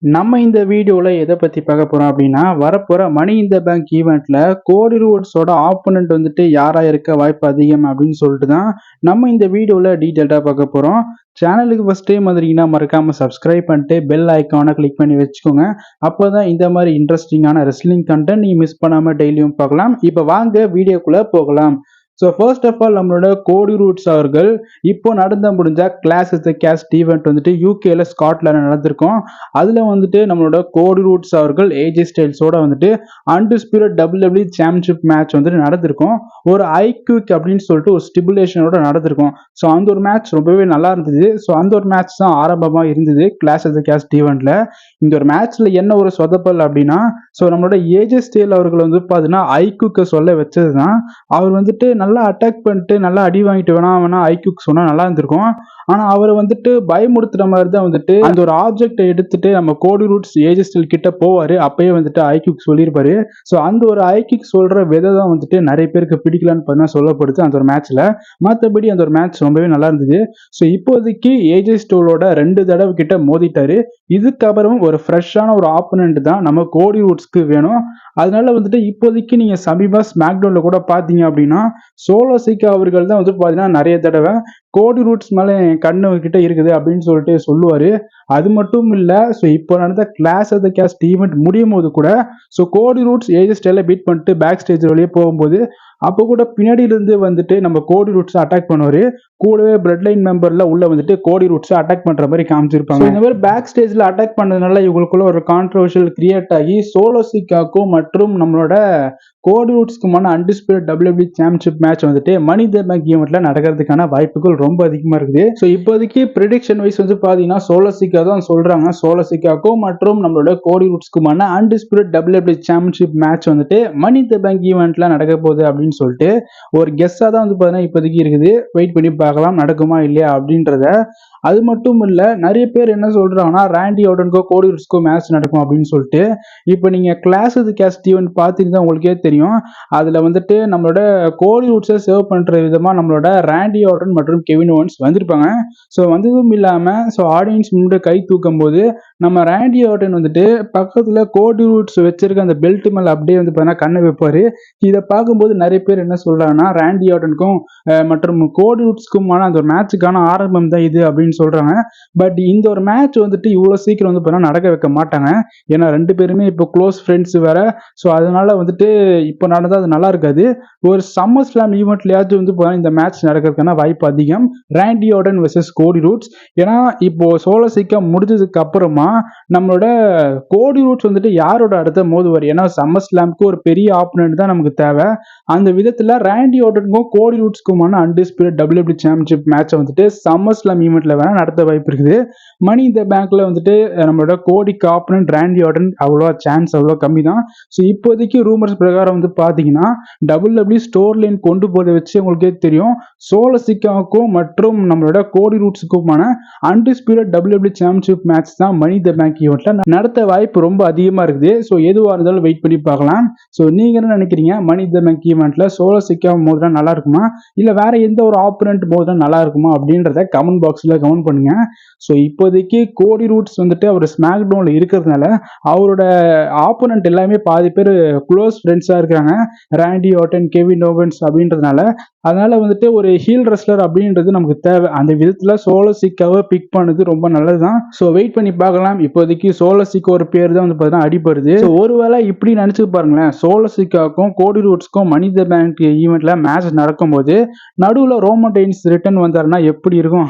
நம்ம இந்த வீடியோல எத பத்தி பார்க்க போறோம் அப்படின்னா, வரப்போற மணி இன் த பேங்க் ஈவென்ட்ல கோடி ரூட்ஸோட ஆப்போனன்ட் வந்துட்டு யாரா இருக்க வாய்ப்பு அதிகம் அப்படின்னு சொல்லிட்டு தான் நம்ம இந்த வீடியோல டீட்டெயில்டா பார்க்க போறோம். சேனலுக்கு ஃபர்ஸ்ட் டைம் வந்தீங்கன்னா மறக்காம சப்ஸ்கிரைப் பண்ணிட்டு பெல் ஐகானை கிளிக் பண்ணி வச்சுக்கோங்க. அப்பதான் இந்த மாதிரி இன்ட்ரெஸ்டிங்கான ரெஸ்லிங் கண்டென்ட் நீங்க மிஸ் பண்ணாம டெய்லியும் பார்க்கலாம். இப்ப வாங்க வீடியோக்குள்ள போகலாம். ஸோ ஃபர்ஸ்ட் ஆஃப் ஆல் நம்மளோட கோடி ரூட்ஸ் அவர்கள் இப்போ நடந்து முடிஞ்ச class is the cast event வந்துட்டு யூகேல ஸ்காட்லாந்து நடந்திருக்கும். அதுல வந்துட்டு நம்மளோட கோடி ரூட்ஸ் அவர்கள் ஏஜே ஸ்டைல்ஸோட வந்துட்டு அன்டிஸ்பியூட்டட் WWE சாம்பியன்ஷிப் மேட்ச் வந்துட்டு நடந்திருக்கும். ஒரு ஐக்யூக் அப்படின்னு சொல்லிட்டு ஒரு ஸ்டிபுலேஷனோட நடந்திருக்கும். ஸோ அந்த ஒரு மேட்ச் ரொம்பவே நல்லா இருந்தது. ஸோ அந்த ஒரு மேட்ச் தான் ஆரம்பமா இருந்தது கிளாஸ் இஸ் த கேஸ்ட் ஈவெண்ட்ல. இந்த ஒரு மேட்ச்ல என்ன ஒரு சொதப்பல் அப்படின்னா, ஸோ நம்மளோட ஏஜே ஸ்டைல் அவர்கள் வந்து பார்த்தீங்கன்னா ஐக்யூக்க சொல்ல வச்சது தான். அவர் வந்துட்டு நல்லா அட்டாக் பண்ணிட்டு நல்லா அடி வாங்கிட்டு வேணா ஐக்யூக்கு சொன்னா நல்லா இருந்திருக்கும். ஆனா அவரை வந்துட்டு பயமுறுத்துற மாதிரி தான் வந்துட்டு அந்த ஒரு ஆப்ஜெக்டை எடுத்துட்டு நம்ம கோடி ரூட்ஸ் ஏஜே ஸ்டைல் கிட்ட போவாரு. அப்பயே வந்துட்டு ஐக்யூக்கு சொல்லியிருப்பாரு. ஸோ அந்த ஒரு ஐக்யூக்கு சொல்ற விதை தான் வந்துட்டு நிறைய பேருக்கு பிடிக்கலன்னு பண்ண சொல்லப்படுது அந்த ஒரு மேட்ச்ல. மற்றபடி அந்த ஒரு மேட்ச் ரொம்பவே நல்லா இருந்தது. ஸோ இப்போதைக்கு ஏஜே ஸ்டைலோட 2 தடவை கிட்ட மோதிட்டாரு. இதுக்கப்புறம் ஒரு ஃப்ரெஷ்ஷான ஒரு ஆப்போனன்ட் தான் நம்ம கோடி ரூட்ஸ்க்கு வேணும். அதனால வந்துட்டு இப்போதைக்கு நீங்க சமீபா ஸ்மாக்டவுன்ல கூட பாத்தீங்க அப்படின்னா சோலோ சிக்கா அவர்கள் தான் வந்து பாத்தீங்கன்னா நிறைய தடவை கோடி ரூட்ஸ் மேல என் கண்ணு கிட்ட இருக்குது அப்படின்னு சொல்லிட்டு சொல்லுவாரு. அது மட்டும் இல்ல, ஸோ இப்போ நடந்த class of the cast event முடியும் போது கூட ஸோ கோடி ரூட்ஸ் ஏஜே ஸ்டைல பீட் பண்ணிட்டு பேக் ஸ்டேஜ் வழியே போகும்போது அப்போ கூட பின்னாடியில இருந்து வந்துட்டு நம்ம கோடி ரூட்ஸ் அட்டாக் பண்ணுவாரு. கூடவே பிளட் லைன் மெம்பர்ல உள்ள வந்துட்டு கோடி ரூட்ஸ் அட்டாக் பண்ற மாதிரி காமிச்சிருப்பாங்க. இந்த மாதிரி பேக் ஸ்டேஜ்ல அட்டாக் பண்ணதுனால இவங்களுக்குள்ள ஒரு கான்ட்ரவர்ஷியல் கிரியேட் ஆகி சோலோ சிக்காக்கும் மற்றும் நம்மளோட கோடி ரூட்ஸ்க்குமான அன்டிஸ்பியூட்டட் WWE சாம்பியன்ஷிப் மேட்ச் வந்துட்டு மணி த பேங்க் ஈவெண்ட்ல நடக்கிறதுக்கான வாய்ப்புகள் ரொம்ப அதிகமா இருக்குது. ஸோ இப்போதைக்கு ப்ரிடிக்ஷன் வைஸ் வந்து பாத்தீங்கன்னா சோலோ சிக்கா தான் சொல்றாங்க. சோலோ சிக்காக்கும் மற்றும் நம்மளோட கோடி ரூட்ஸ்க்குமான அன்டிஸ்பியூட்டட் WWE சாம்பியன்ஷிப் மேட்ச் வந்துட்டு மணி த பேங்க் ஈவெண்ட்ல நடக்க போகுது அப்படின்னு சொல்லிட்டு ஒரு கெஸ்ஸா தான் வந்து பாத்தீங்கன்னா இப்போதைக்கு இருக்குது. வெயிட் பண்ணி பார்க்கலாம் நடக்குமா இல்லையா அப்படின்றத. அது மட்டும் இல்ல, நிறைய பேர் என்ன சொல்றாங்கன்னா ராண்டி ஆர்டனுக்கோ கோடி ரூட்ஸ்க்கோ மேட்ச் நடக்கும் அப்படின்னு சொல்லிட்டு. இப்போ நீங்க class of the cast event பார்த்தீங்கன்னா உங்களுக்கே தெரியும். அதுல வந்துட்டு நம்மளோட கோடி ரூட்ஸை சேவ் பண்ற விதமா நம்மளோட ராண்டி ஆர்டன் மற்றும் கெவின் ஓவன்ஸ் வந்திருப்பாங்க. ஸோ வந்ததும் இல்லாம ஸோ ஆடியன்ஸ் முன்னாடி கை தூக்கும் போது நம்ம ராண்டி ஆர்டன் வந்துட்டு பக்கத்துல கோடி ரூட்ஸ் வச்சிருக்க அந்த பெல்ட் மேல அப்படியே வந்து பார்த்தீங்கன்னா கண்ணை வைப்பாரு. இதை பார்க்கும்போது நிறைய பேர் என்ன சொல்றாங்கன்னா ராண்டி ஆர்டனுக்கும் மற்றும் கோடி ரூட்ஸ்க்குமான அந்த ஒரு மேட்சுக்கான ஆரம்பம் தான் இது அப்படின்னு சொல்றாங்க. பட் இந்த ஒரு மேட்ச் வந்துட்டு இவ்வளவு சீக்கிரம் வந்து பார்த்தீங்கன்னா நடக்க வைக்க மாட்டாங்க. ஏன்னா 2 பேருமே இப்போ க்ளோஸ் ஃப்ரெண்ட்ஸ் வேற. ஸோ அதனால வந்துட்டு இப்போ நடந்தா அது நல்லா இருக்காது. ஒரு சம்மர் ஸ்லாம் ஈவெண்ட்லயாச்சும் வந்து பார்த்தீங்கன்னா இந்த மேட்ச் நடக்கிறதுக்கான வாய்ப்பு அதிகம். ராண்டி ஆர்டன் வெர்சஸ் கோடி ரூட்ஸ். ஏன்னா இப்போ சோலோ சிக்கா முடிஞ்சதுக்கு அப்புறமா நம்மளோட கோடி ரூட்ஸ் வந்துட்டு யாரோட அடுத்த மோதுவார். ஏன்னா சம்மர் ஸ்லாம்க்கு ஒரு பெரிய ஆப்போனன்ட் தான் நமக்கு தேவை. அந்த விதத்துல ராண்டி ஆர்டனுக்கும் கோடி ரூட்ஸ்க்குமான அன்டிஸ்பியூட்டட் WWE சாம்பியன்ஷிப் மேட்சை வந்துட்டு சம்மர் ஸ்லாம் ஈவெண்ட்ல வேணா நடத்த வாய்ப்பு இருக்குது. மணி இந்த பேங்க்ல வந்துட்டு நம்மளோட கோடிக்கு ஆப்போனன்ட் ராண்டி ஆர்டன் அவ்வளோ சான்ஸ் அவ்வளோ கம்மி தான். ஸோ இப்போதைக்கு ரூமர்ஸ் பிரகாரம் வந்து பார்த்தீங்கன்னா WWE ஸ்டோர் லைன் கொண்டு போதை வச்சு உங்களுக்கே தெரியும் சோலோ சிக்காவுக்கும் மற்றும் நம்மளோட கோடி ரூட்ஸுக்குமான அன்டிஸ்பியூட்டட் WWE சாம்பியன்ஷிப் மேட்ச் தான் மணி த பேங்க் ஈவெண்ட்ல நடத்த வாய்ப்பு ரொம்ப அதிகமா இருக்குது. ஸோ எதுவாக இருந்தாலும் வெயிட் பண்ணி பார்க்கலாம். ஸோ நீங்க என்ன நினைக்கிறீங்க? மணி த பேங்க் ஈவெண்ட்ல சோலோ சிக்கா மோதினா நல்லா இருக்குமா இல்ல வேற எந்த ஒரு ஆப்போனன்ட் மோதினா நல்லா இருக்குமா அப்படின்றத கமெண்ட் பாக்ஸ்ல கமெண்ட் பண்ணுங்க. ஸோ இப்போதைக்கு கோடி ரூட்ஸ் வந்துட்டு அவர் ஸ்மாக் டவுன்ல இருக்கிறதுனால அவரோட ஆப்போனன்ட் எல்லாமே பாதி பேர் க்ளோஸ் ஃப்ரெண்ட்ஸா இருக்காங்க. ராண்டி ஆர்டன், கெவின் ஓவன்ஸ் அப்படின்றதுனால அதனால வந்துட்டு ஒரு ஹீல் ரெஸ்லர் அப்படின்றது நமக்கு தேவை. அந்த விதத்துல சோலோ சிக்காவை பிக் பண்ணது ரொம்ப நல்லதுதான். ஸோ வெயிட் பண்ணி பார்க்கலாம். இப்போதைக்கு சோலோ சிக்கா ஒரு பேர் தான் வந்து பார்த்தீங்கன்னா அடிபடுது. ஒருவேளை இப்படி நினைச்சு பாருங்களேன், சோலோ சிக்காவுக்கும் கோடி ரூட்ஸ்க்கும் மணி த பேங்க் ஈவெண்ட்ல மேட்ச் நடக்கும்போது நடுவில் ரோமன் ரெயின்ஸ் ரிட்டர்ன் வந்தாருன்னா எப்படி இருக்கும்?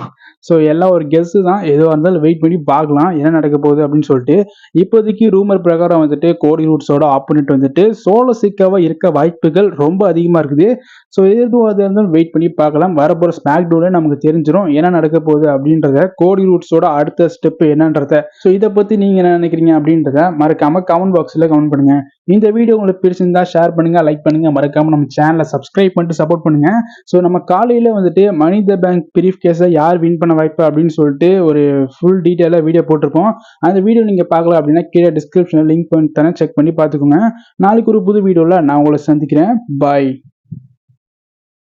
ஸோ எல்லாம் ஒரு கெஸ் தான். எதுவாக இருந்தாலும் வெயிட் பண்ணி பார்க்கலாம் என்ன நடக்க போகுது அப்படின்னு சொல்லிட்டு. இப்போதைக்கு ரூமர் பிரகாரம் வந்துட்டு கோடி ரூட்ஸோட ஆப்போனன்ட் வந்துட்டு சோலோ சிக்காவா இருக்க வாய்ப்புகள் ரொம்ப அதிகமா இருக்குது. ஸோ எதுவாக இருந்தாலும் வெயிட் பண்ணி பார்க்கலாம். வரப்போற ஸ்மாக் டவுன்ல நமக்கு தெரிஞ்சிடும் என்ன நடக்க போகுது அப்படின்றத, கோடி ரூட்ஸோட அடுத்த ஸ்டெப் என்னன்றத. ஸோ இதை பத்தி நீங்க என்ன நினைக்கிறீங்க அப்படின்றத மறக்காம கமெண்ட் பாக்ஸ்ல கமெண்ட் பண்ணுங்க. இந்த வீடியோ உங்களுக்கு பிடிச்சிருந்தா ஷேர் பண்ணுங்க, லைக் பண்ணுங்க, மறக்காம நம்ம சேனலை சப்ஸ்கிரைப் பண்ணிட்டு சப்போர்ட் பண்ணுங்க. ஸோ நம்ம காலையில வந்துட்டு மணி த பேங்க் பிரீஃப் கேஸை யார் வின் பண்ண வாய்ப்பு அப்படின்னு சொல்லிட்டு ஒரு ஃபுல் டீட்டெயிலாக வீடியோ போட்டிருப்போம். அந்த வீடியோ நீங்க பார்க்கல அப்படின்னா கீழே டிஸ்கிரிப்ஷனில் லிங்க் பண்ணி தரேன், செக் பண்ணி பார்த்துக்கோங்க. நாளைக்கு ஒரு புது வீடியோவில் நான் உங்களை சந்திக்கிறேன். பாய்.